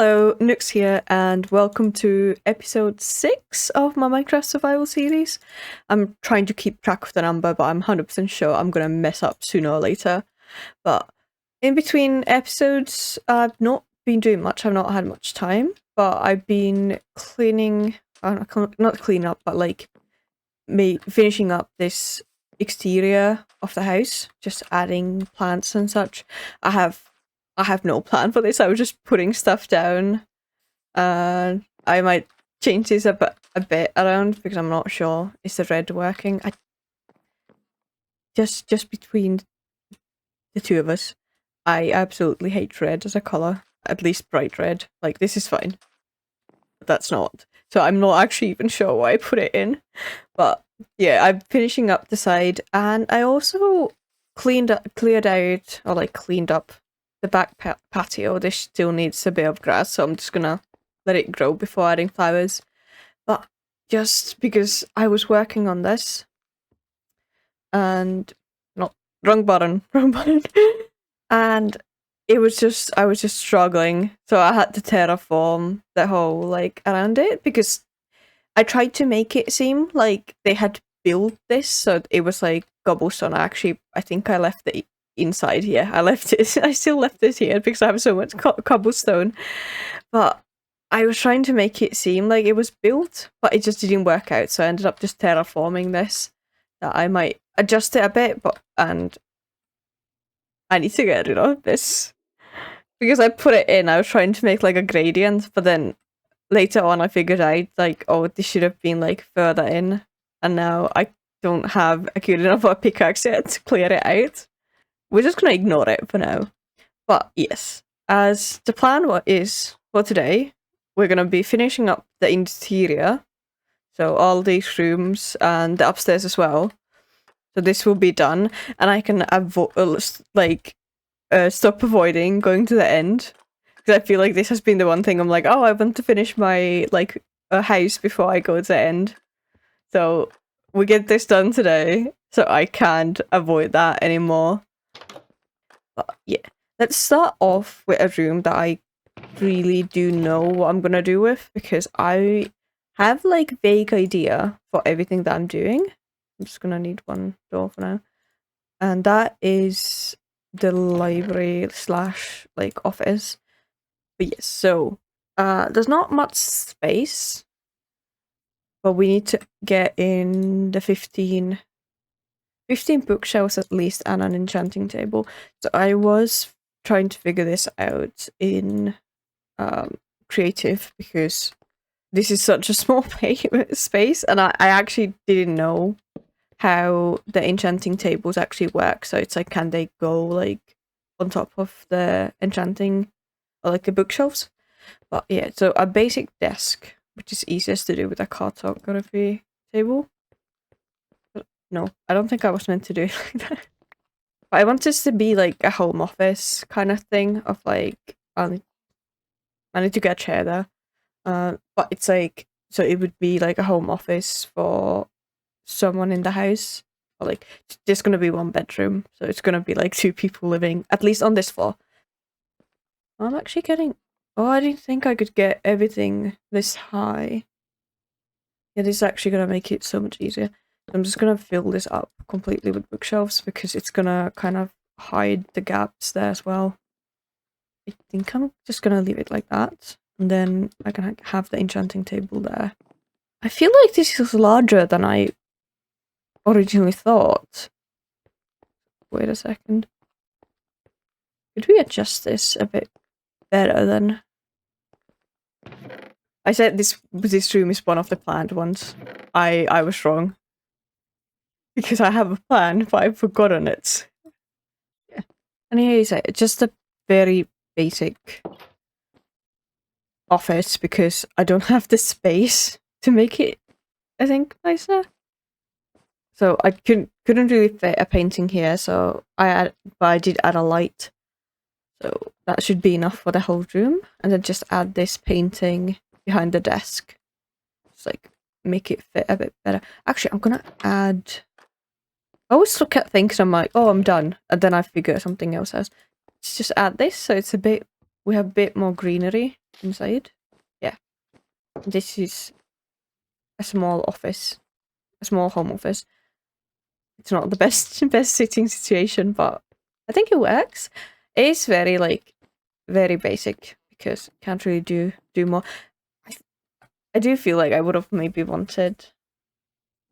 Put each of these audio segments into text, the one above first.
Hello, Nux here, and welcome to episode 6 of my Minecraft survival series. I'm trying to keep track of the number, but I'm 100% sure I'm gonna mess up sooner or later. But in between episodes, I've not been doing much, I've not had much time, but I've been cleaning, not cleaning up, but like finishing up this exterior of the house, just adding plants and such. I have no plan for this. I was just putting stuff down. I might change this a bit around because I'm not sure. Is the red working? I just between the two of us, I absolutely hate red as a color. At least bright red. Like this is fine. But that's not. So I'm not actually even sure why I put it in. But yeah, I'm finishing up the side, and I also cleared up the back patio. This still needs a bit of grass, so I'm just gonna let it grow before adding flowers. But just because I was working on this, and not wrong button, and I was just struggling, so I had to terraform the whole like around it because I tried to make it seem like they had built this, so it was like cobblestone. I think I left it inside here. I still left it here because I have so much cobblestone. But I was trying to make it seem like it was built, but it just didn't work out. So I ended up just terraforming this. That I might adjust it a bit, and I need to get rid of this because I put it in. I was trying to make like a gradient, but then later on I figured out like, oh, this should have been like further in, and now I don't have a good enough a pickaxe yet to clear it out. We're just gonna ignore it for now. But yes, as the plan is for today, we're gonna be finishing up the interior, so all these rooms and the upstairs as well. So this will be done, and I can stop avoiding going to the end. Because I feel like this has been the one thing I'm like, oh, I want to finish my, like, a house before I go to the end. So, we get this done today, so I can't avoid that anymore. But, yeah. Let's start off with a room that I really do know what I'm gonna do with, because I have, like, vague idea for everything that I'm doing. I'm just gonna need one door for now. And that is the library / like, office. But yes, so there's not much space, but we need to get in the 15 bookshelves at least and an enchanting table. So I was trying to figure this out in creative because this is such a small space, and I actually didn't know how the enchanting tables actually work. So it's like, can they go like on top of the enchanting or like the bookshelves? But yeah, so a basic desk, which is easiest to do with a cartography table. But no, I don't think I was meant to do it like that. But I want this to be like a home office kind of thing of like, I need to get a chair there. But it's like, so it would be like a home office for someone in the house. Or like, there's gonna be one bedroom, so it's gonna be like 2 people living, at least on this floor. I'm actually getting... Oh, I didn't think I could get everything this high. Yeah, this is actually going to make it so much easier. I'm just going to fill this up completely with bookshelves because it's going to kind of hide the gaps there as well. I think I'm just going to leave it like that. And then I can have the enchanting table there. I feel like this is larger than I originally thought. Wait a second. Could we adjust this a bit better then? I said this room is one of the planned ones. I was wrong. Because I have a plan, but I've forgotten it. Yeah. And here you say, it's just a very basic office because I don't have the space to make it, I think, nicer. So I couldn't really fit a painting here, so but I did add a light. So that should be enough for the whole room. And then just add this painting behind the desk. Just like make it fit a bit better. Actually, I'm gonna add... I always look at things and I'm like, oh, I'm done. And then I figure something else out. Let's just add this so it's a bit we have a bit more greenery inside. Yeah. This is a small office. A small home office. It's not the best best sitting situation, but I think it works. It is very like very basic because can't really do more. I do feel like I would have maybe wanted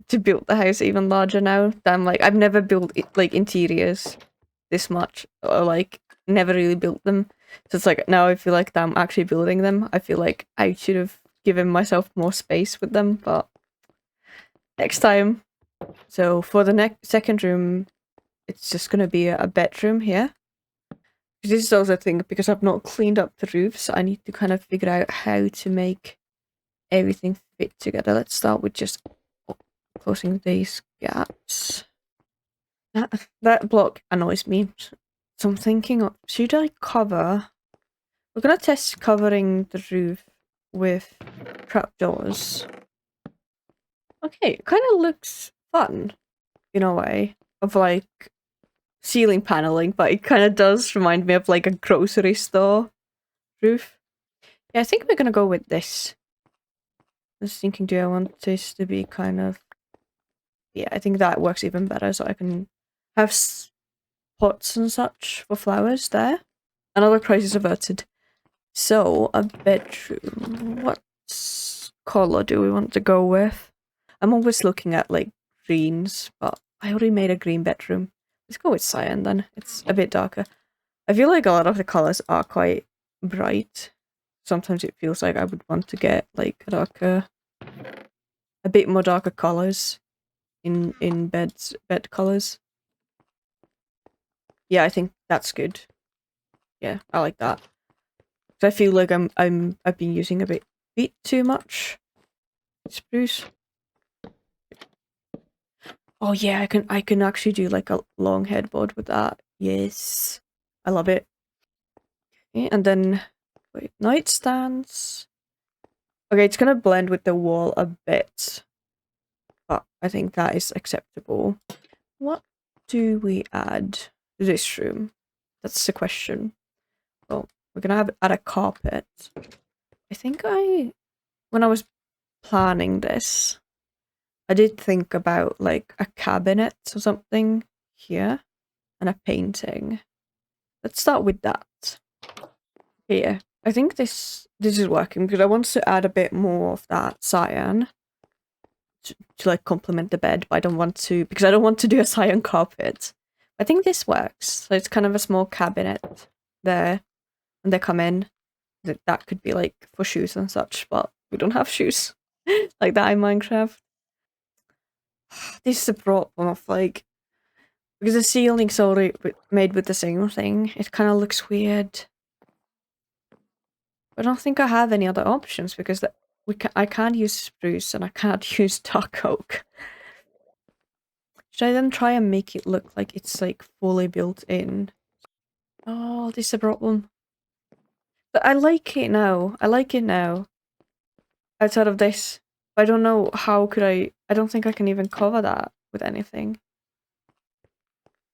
to build the house even larger now. Than like I've never built like interiors this much, or like never really built them. So it's like now I feel like I'm actually building them. I feel like I should have given myself more space with them, but next time. So for the next second room, it's just gonna be a bedroom here. This is also a thing because I've not cleaned up the roofs. So I need to kind of figure out how to make everything fit together. Let's start with just closing these gaps. That block annoys me. So I'm thinking, should I cover? We're gonna test covering the roof with trapdoors. Okay, it kind of looks fun in a way of like ceiling paneling, but it kind of does remind me of like a grocery store roof. Yeah, I think we're gonna go with this. I was thinking, do I want this to be kind of... Yeah, I think that works even better, so I can have pots and such for flowers there. Another crisis averted. So, a bedroom. What color do we want to go with? I'm always looking at like greens, but I already made a green bedroom. Let's go with cyan then. It's a bit darker. I feel like a lot of the colors are quite bright. Sometimes it feels like I would want to get like a bit more darker colors in bed colors. Yeah, I think that's good. Yeah, I like that. I feel like I've been using a bit too much spruce. Oh yeah, I can actually do like a long headboard with that. Yes, I love it. Okay, and then wait, nightstands. Okay, it's gonna blend with the wall a bit, but I think that is acceptable. What do we add to this room? That's the question. Well, we're gonna add a carpet. I think when I was planning this, I did think about like a cabinet or something here and a painting. Let's start with that. Yeah, I think this is working because I want to add a bit more of that cyan to like complement the bed, but I don't want to because I don't want to do a cyan carpet. I think this works. So it's kind of a small cabinet there, and they come in. That could be like for shoes and such, but we don't have shoes like that in Minecraft. This is a problem of like because the ceiling's already made with the same thing. It kind of looks weird. I don't think I have any other options because I can't use spruce and I can't use dark oak. Should I then try and make it look like it's like fully built in? Oh, this is a problem. But I like it now. I like it now. Outside of this. I don't know how could I don't think I can even cover that with anything.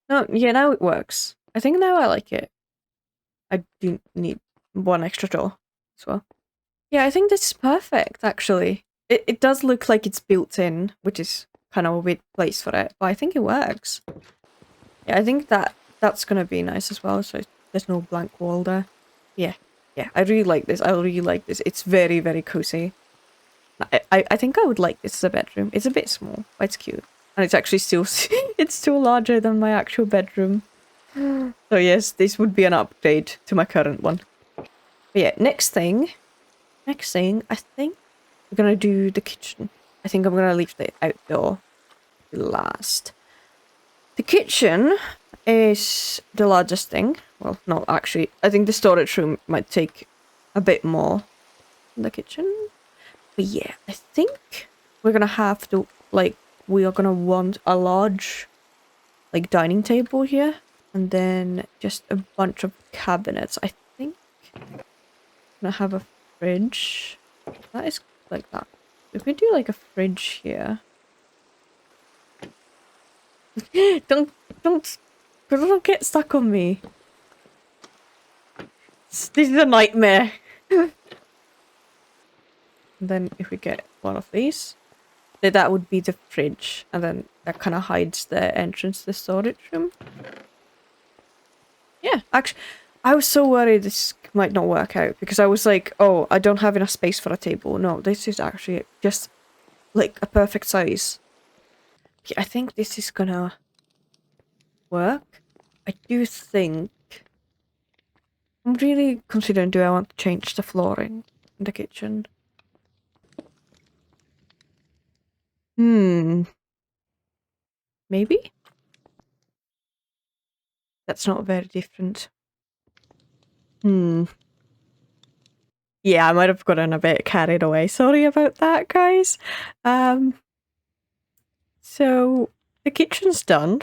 No, yeah, now it works. I think now I like it. I do need one extra door as well. Yeah, I think this is perfect, actually. It does look like it's built in, which is kind of a weird place for it, but I think it works. Yeah, I think that's gonna be nice as well, so there's no blank wall there. Yeah, yeah, I really like this. I really like this. It's very, very cozy. I think I would like this as a bedroom. It's a bit small, but it's cute. And it's actually still it's still larger than my actual bedroom. So yes, this would be an upgrade to my current one. But yeah, next thing, I think we're gonna do the kitchen. I think I'm gonna leave the outdoor last. The kitchen is the largest thing. Well, not actually. I think the storage room might take a bit more than the kitchen. But yeah, I think we're gonna have to, like, we are gonna want a large, like, dining table here. And then just a bunch of cabinets. I think I'm gonna have a fridge. That is like that. If we do, like, a fridge here. don't get stuck on me. This is a nightmare. And then if we get one of these, then that would be the fridge, and then that kind of hides the entrance to the storage room. Yeah, actually, I was so worried this might not work out because I was like, oh, I don't have enough space for a table. No, this is actually just like a perfect size. I think this is gonna work. I do think I'm really considering, do I want to change the flooring in the kitchen? Maybe? That's not very different. Yeah, I might have gotten a bit carried away. Sorry about that, guys. So the kitchen's done.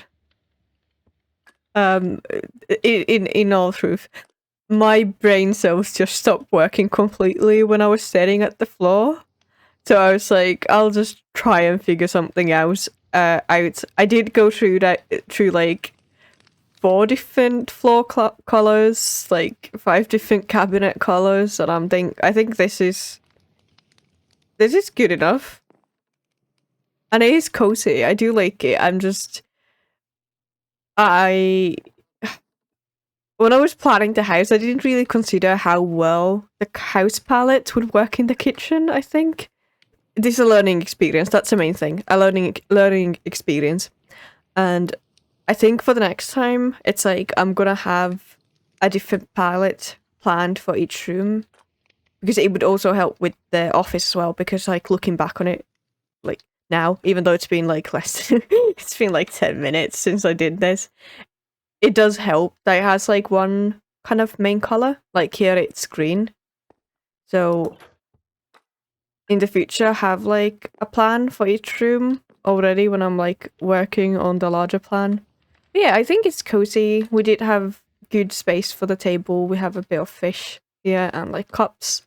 In all truth, my brain cells just stopped working completely when I was staring at the floor. So I was like, I'll just try and figure something else out. I did go through like 4 different floor colors, like 5 different cabinet colors, and I think this is good enough. And it is cozy. I do like it. When I was planning the house, I didn't really consider how well the house palette would work in the kitchen, I think. This is a learning experience, that's the main thing. A learning experience. And I think for the next time, it's like I'm gonna have a different palette planned for each room. Because it would also help with the office as well, because like looking back on it, like now, even though it's been like it's been like 10 minutes since I did this, it does help that it has like one kind of main color. Like here it's green. So in the future, have like a plan for each room already when I'm like working on the larger plan. But yeah, I think it's cozy. We did have good space for the table. We have a bit of fish here and like cups.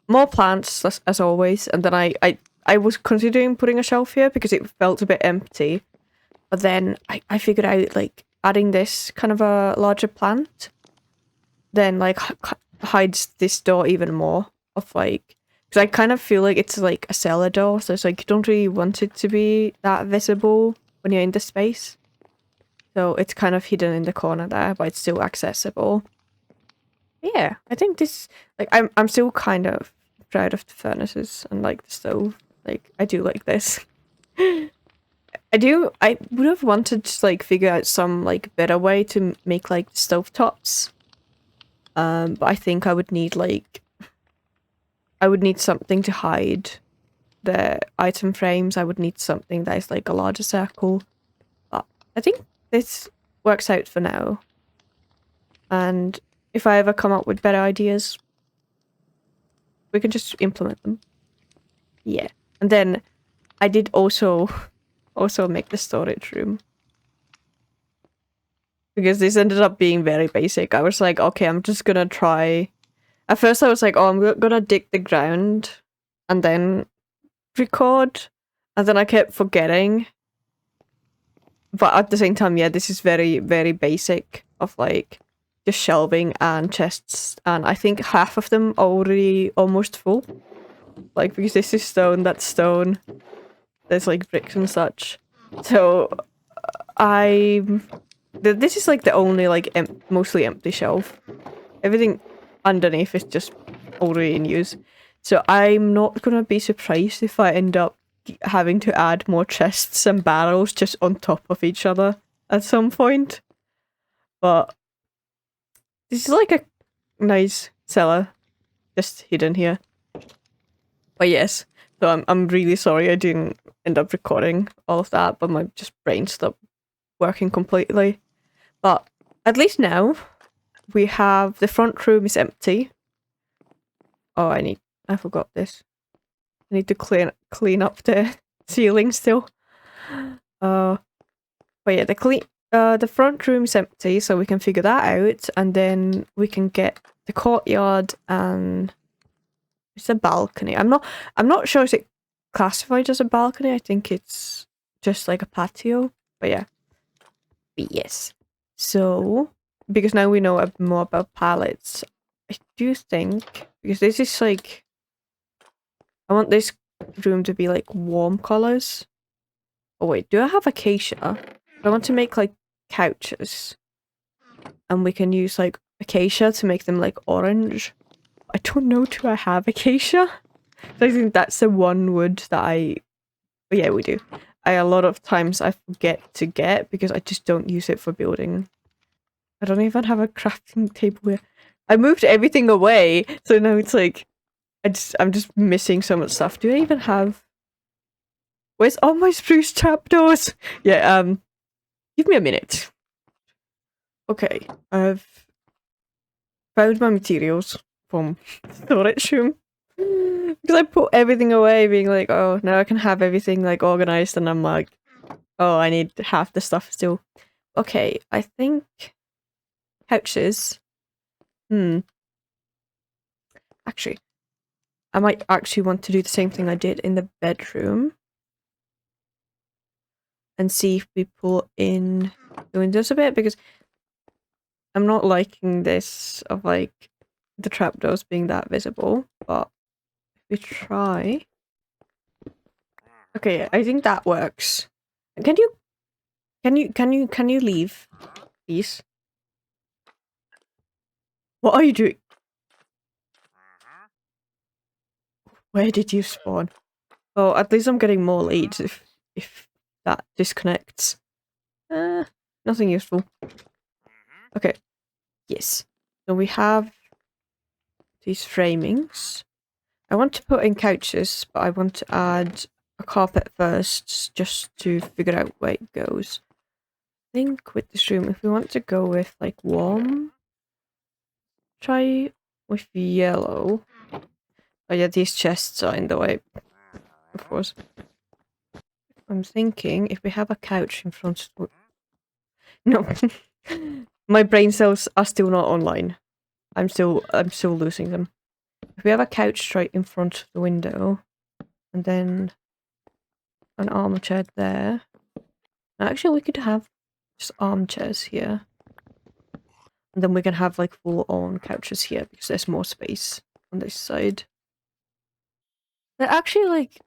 More plants as always. And then I was considering putting a shelf here because it felt a bit empty. But then I figured out like adding this kind of a larger plant then like hides this door even more of like, because I kind of feel like it's like a cellar door, so it's like you don't really want it to be that visible when you're in the space. So it's kind of hidden in the corner there, but it's still accessible. Yeah, I think this, like, I'm still kind of proud of the furnaces and like the stove. Like, I do like this. I would have wanted to like figure out some like better way to make like stovetops. But I think I would need something to hide the item frames. I would need something that is like a larger circle. But I think this works out for now. And if I ever come up with better ideas, we can just implement them. Yeah. And then I did also make the storage room. Because this ended up being very basic. I was like, okay, I'm just gonna try. At first I was like, oh, I'm gonna dig the ground and then record. And then I kept forgetting. But at the same time, yeah, this is very, very basic of like just shelving and chests. And I think half of them are already almost full. Like, because this is stone, that's stone. There's like bricks and such. So this is like the only like mostly empty shelf. Everything underneath is just already in use. So I'm not gonna be surprised if I end up having to add more chests and barrels just on top of each other at some point. But this is like a nice cellar just hidden here. But yes, so I'm really sorry I didn't end up recording all of that, but my just brain stopped working completely. But at least now we have the front room is empty. Oh, I forgot this. I need to clean up the ceiling still. But yeah, the front room is empty, so we can figure that out, and then we can get the courtyard and it's a balcony. I'm not sure is it classified as a balcony. I think it's just like a patio. But yeah. But yes. So because now we know more about pallets, I do think, because this is like, I want this room to be like warm colors. Oh wait, do I have acacia? I want to make like couches. And we can use like acacia to make them like orange. I don't know, do I have acacia? I think that's the one wood that oh, yeah, we do. A lot of times I forget to get because I just don't use it for building. I don't even have a crafting table here. I moved everything away, so now it's like I'm just missing so much stuff. Do I even have? Where's all my spruce trapdoors? Yeah, give me a minute. Okay, I've found my materials from storage room. Because I put everything away, being like, oh, now I can have everything like organized, and I'm like, oh, I need half the stuff still. Okay, I think couches. Actually, I might actually want to do the same thing I did in the bedroom. And see if we pull in the windows a bit, because I'm not liking this of like the trapdoors being that visible, but if we try. Okay, I think that works. Can you leave, please? What are you doing? Where did you spawn? Oh, at least I'm getting more leads if that disconnects. Nothing useful. Okay. Yes. So we have these framings. I want to put in couches, but I want to add a carpet first, just to figure out where it goes. I think with this room, if we want to go with like warm, try with yellow. Oh yeah, these chests are in the way, of course. I'm thinking if we have a couch in front of... No. My brain cells are still not online. I'm still losing them. If we have a couch straight in front of the window, and then an armchair there. Actually, we could have just armchairs here. And then we can have like full-on couches here because there's more space on this side. They're actually like...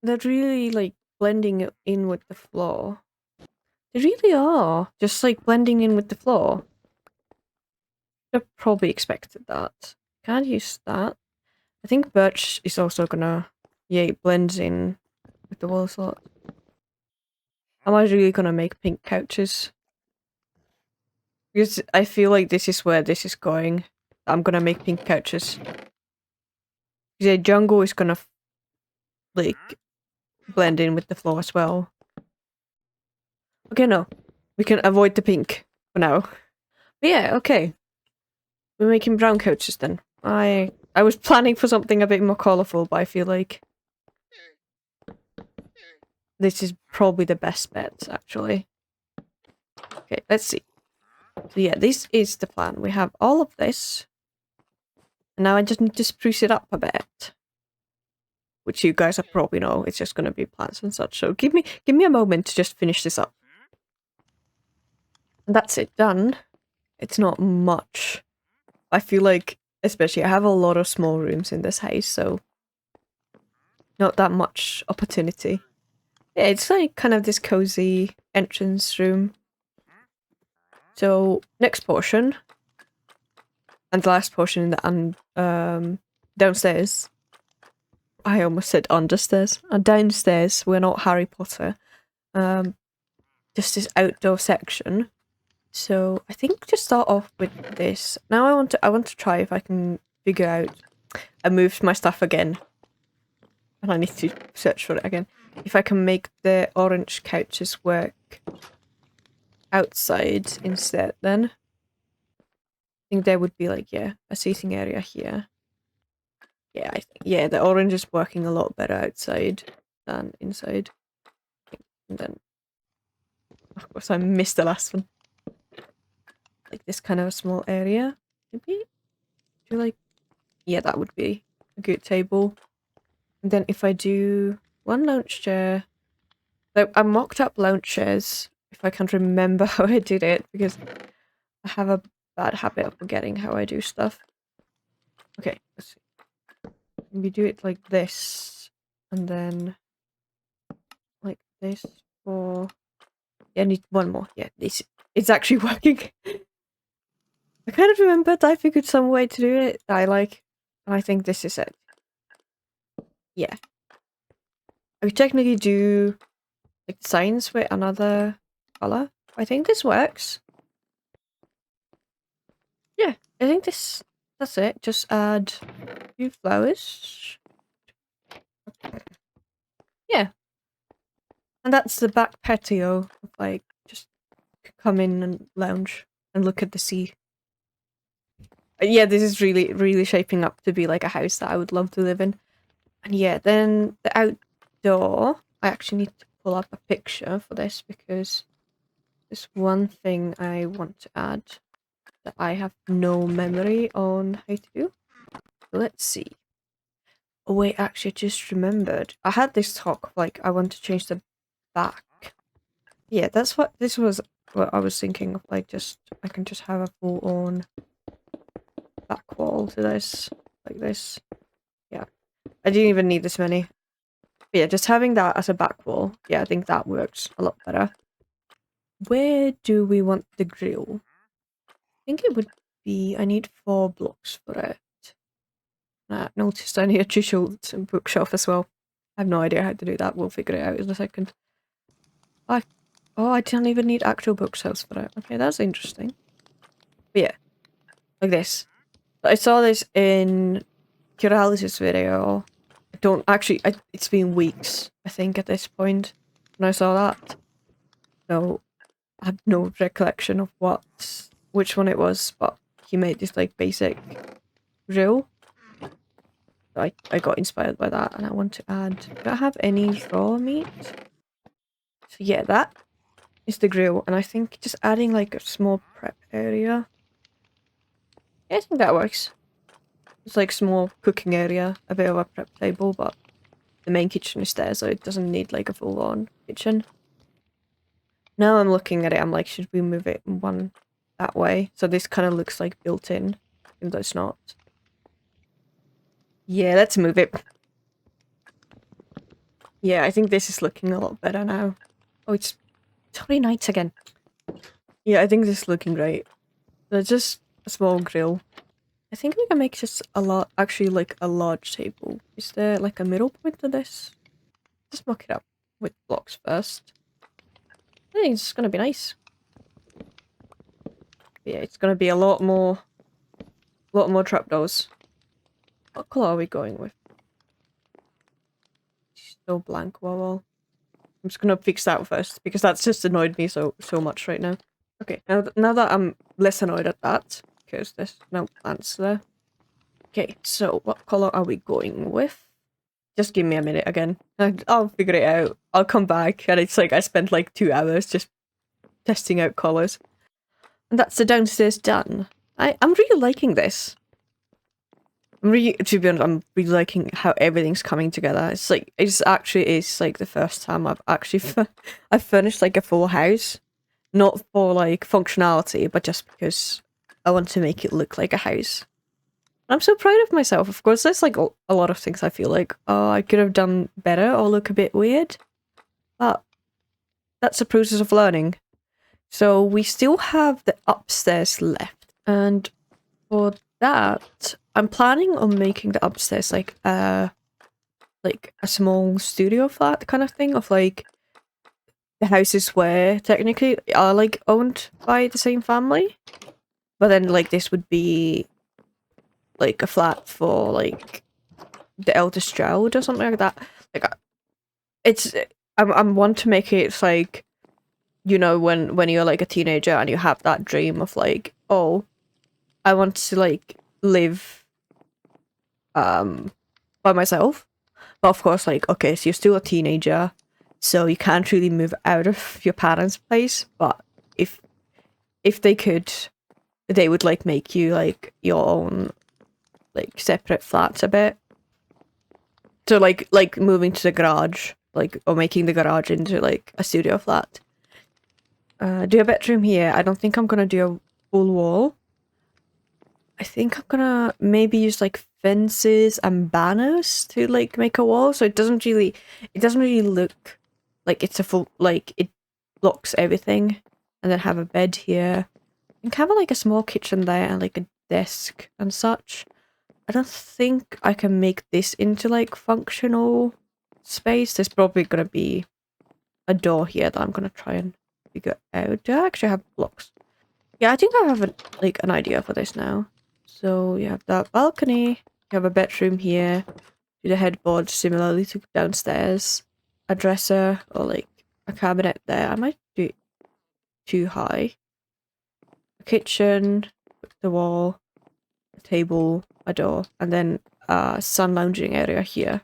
They're really like blending in with the floor. They really are. Just like blending in with the floor. I probably expected that. Can't use that. I think birch is also gonna... Yeah, it blends in with the walls a lot. Am I really gonna make pink couches? Because I feel like this is where this is going. I'm gonna make pink couches. The jungle is gonna like blend in with the floor as well. Okay, no. We can avoid the pink for now. But yeah, okay. We're making brown couches then. I was planning for something a bit more colourful, but I feel like this is probably the best bet, actually. Okay, let's see. So yeah, this is the plan. We have all of this. And now I just need to spruce it up a bit. Which you guys probably know, it's just gonna be plants and such. So give me a moment to just finish this up. And that's it, done. It's not much. I feel like, especially, I have a lot of small rooms in this house, so not that much opportunity. Yeah, it's like kind of this cozy entrance room. So, next portion, and the last portion in the downstairs. I almost said understairs. And downstairs, we're not Harry Potter. Just this outdoor section. So I think to start off with this. Now I want to try if I can figure out... I moved my stuff again. And I need to search for it again. If I can make the orange couches work outside instead, then I think there would be like, yeah, a seating area here. Yeah, I think, yeah, the orange is working a lot better outside than inside. And then, of course, I missed the last one. Like this kind of a small area, maybe? Do like... Yeah, that would be a good table. And then if I do one lounge chair... Like, I mocked up lounge chairs, if I can remember how I did it, because I have a bad habit of forgetting how I do stuff. Okay, let's see. We do it like this, and then like this for... Yeah, I need one more. Yeah, this it's actually working. I kind of remembered I figured some way to do it that I like, and I think this is it. Yeah. I could technically do like signs with another color. I think this works. Yeah, I think that's it. Just add a few flowers. Yeah. And that's the back patio. Like, just come in and lounge and look at the sea. Yeah, this is really, really shaping up to be like a house that I would love to live in. And yeah, then the outdoor, I actually need to pull up a picture for this because there's one thing I want to add that I have no memory on how to do. So let's see. Oh wait, actually I just remembered. I had this talk, like I want to change the back. Yeah, this was what I was thinking of, like I can just have a full on back wall to this. Like this. Yeah. I didn't even need this many. But yeah, just having that as a back wall, yeah, I think that works a lot better. Where do we want the grill? I think it would be... I need 4 blocks for it. Noticed I need a chisel and bookshelf as well. I have no idea how to do that. We'll figure it out in a second. Oh, I don't even need actual bookshelves for it. Okay, that's interesting. But yeah, like this. I saw this in Curalis's video. I don't actually... it's been weeks, I think, at this point when I saw that. So I have no recollection of which one it was, but he made this like basic grill. So I got inspired by that, and I want to add... Do I have any raw meat? So yeah, that is the grill, and I think just adding like a small prep area. Yeah, I think that works. It's like small cooking area, a bit of a prep table, but the main kitchen is there, so it doesn't need like a full-on kitchen. Now I'm looking at it, I'm like, should we move it one that way? So this kind of looks like built-in, even though it's not. Yeah, let's move it. Yeah, I think this is looking a lot better now. Oh, it's already night again. Yeah, I think this is looking great. So just a small grill. I think we can make just actually like a large table. Is there like a middle point to this? Just mock it up with blocks first. I think it's gonna be nice. Yeah, it's gonna be a lot more trapdoors. What color are we going with? Still blank wall. I'm just gonna fix that first because that's just annoyed me so much right now. Okay, now that I'm less annoyed at that because there's no plants there. Okay, so what color are we going with? Just give me a minute again. I'll figure it out. I'll come back, and it's like I spent like 2 hours just testing out colors. And that's the downstairs done. I'm really liking this. To be honest, I'm really liking how everything's coming together. It's like, it's like the first time I've actually I've furnished like a full house. Not for like functionality, but just because I want to make it look like a house. I'm so proud of myself. Of course, there's like a lot of things I feel like, oh, I could have done better or look a bit weird. But that's a process of learning. So we still have the upstairs left. And for that, I'm planning on making the upstairs like a small studio flat kind of thing, of like the houses where technically are like owned by the same family. But then like this would be like a flat for like the eldest child or something like that. Like I'm want to make it like, you know, when you're like a teenager and you have that dream of like, oh, I want to like live by myself. But of course, like, okay, so you're still a teenager, so you can't really move out of your parents' place, but if they could, they would like make you like your own like separate flats a bit. So like moving to the garage, like, or making the garage into like a studio flat. Do a bedroom here. I don't think I'm gonna do a full wall. I think I'm gonna maybe use like fences and banners to like make a wall, so it doesn't really look like it's a full, like it blocks everything. And then have a bed here and have like a small kitchen there and like a desk and such. I don't think I can make this into like functional space. There's probably gonna be a door here that I'm gonna try and figure out. Do I actually have blocks? Yeah, I think I have like an idea for this now. So you have that balcony, you have a bedroom here, with a headboard similarly to downstairs, a dresser or like a cabinet there. I might do it too high. A kitchen, the wall, a table, a door, and then a sun lounging area here.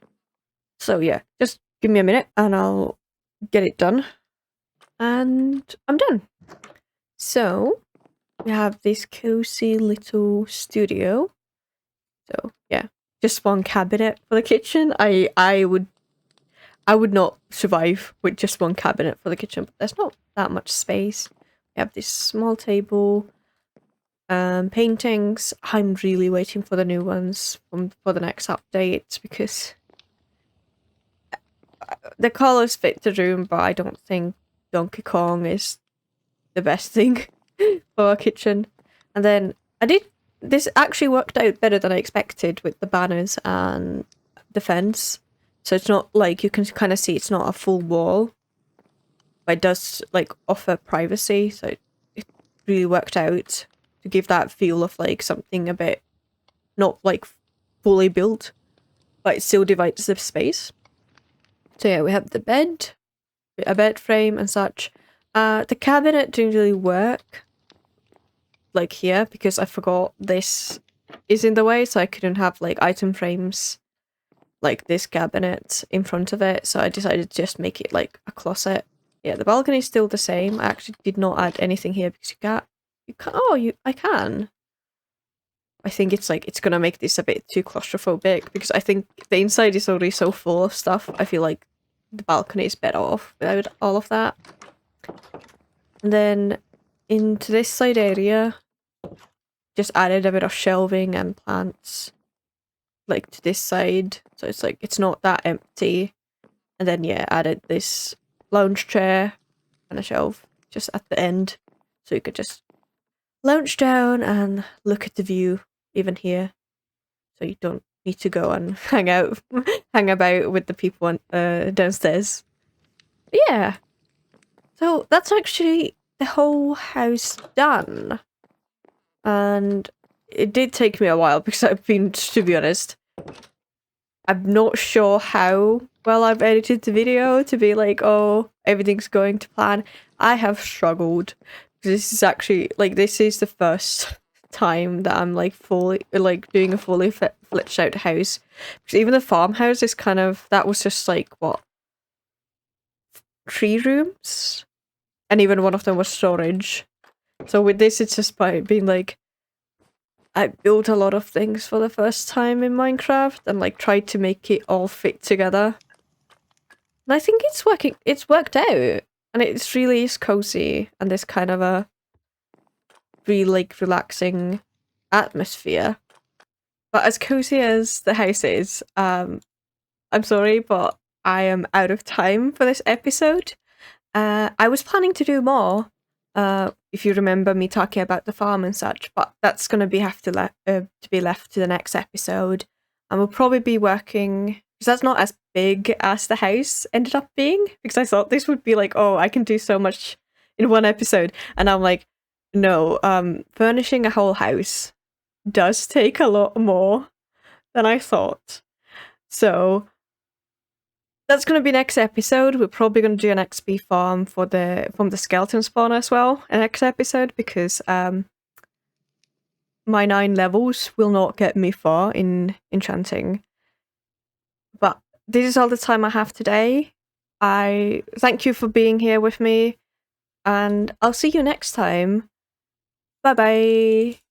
So yeah, just give me a minute and I'll get it done. And I'm done. So we have this cozy little studio. So yeah, just one cabinet for the kitchen. I would not survive with just one cabinet for the kitchen, but there's not that much space. We have this small table, paintings. I'm really waiting for the new ones for the next update because the colors fit the room, but I don't think Donkey Kong is the best thing for a kitchen. And then this actually worked out better than I expected with the banners and the fence. So it's not like, you can kind of see it's not a full wall, but it does like offer privacy. So it really worked out to give that feel of like something a bit not like fully built, but it still divides the space. So yeah, we have the bed, a bed frame and such. The cabinet didn't really work like here because I forgot this is in the way, so I couldn't have like item frames like this cabinet in front of it, so I decided to just make it like a closet. Yeah, the balcony is still the same. I actually did not add anything here because I can. I think it's like, it's gonna make this a bit too claustrophobic because I think the inside is already so full of stuff. I feel like the balcony is better off without all of that. And then into this side area, just added a bit of shelving and plants like to this side, so it's like it's not that empty. And then yeah, added this lounge chair and a shelf just at the end, so you could just lounge down and look at the view even here, so you don't need to go and hang about with the people downstairs. But yeah, so that's actually the whole house done. And it did take me a while because I've been, to be honest, I'm not sure how well I've edited the video to be like, oh, everything's going to plan. I have struggled. This is actually, like, this is the first time that I'm like fully, like, doing a fully fleshed out house. Because even the farmhouse is kind of, that was just like, what, 3 rooms? And even one of them was storage. So with this, it's just by being like, I built a lot of things for the first time in Minecraft and like tried to make it all fit together. And I think it's working. It's worked out, and it's really is cozy and there's kind of a really like relaxing atmosphere. But as cozy as the house is, I'm sorry, but I am out of time for this episode. I was planning to do more, if you remember me talking about the farm and such, but that's going to have to be left to the next episode. And we'll probably be working, because that's not as big as the house ended up being, because I thought this would be like, oh, I can do so much in one episode. And I'm like, no, furnishing a whole house does take a lot more than I thought. So that's going to be next episode. We're probably going to do an XP farm from the skeleton spawner as well in next episode, because my 9 levels will not get me far in enchanting. But this is all the time I have today. I thank you for being here with me, and I'll see you next time. Bye bye.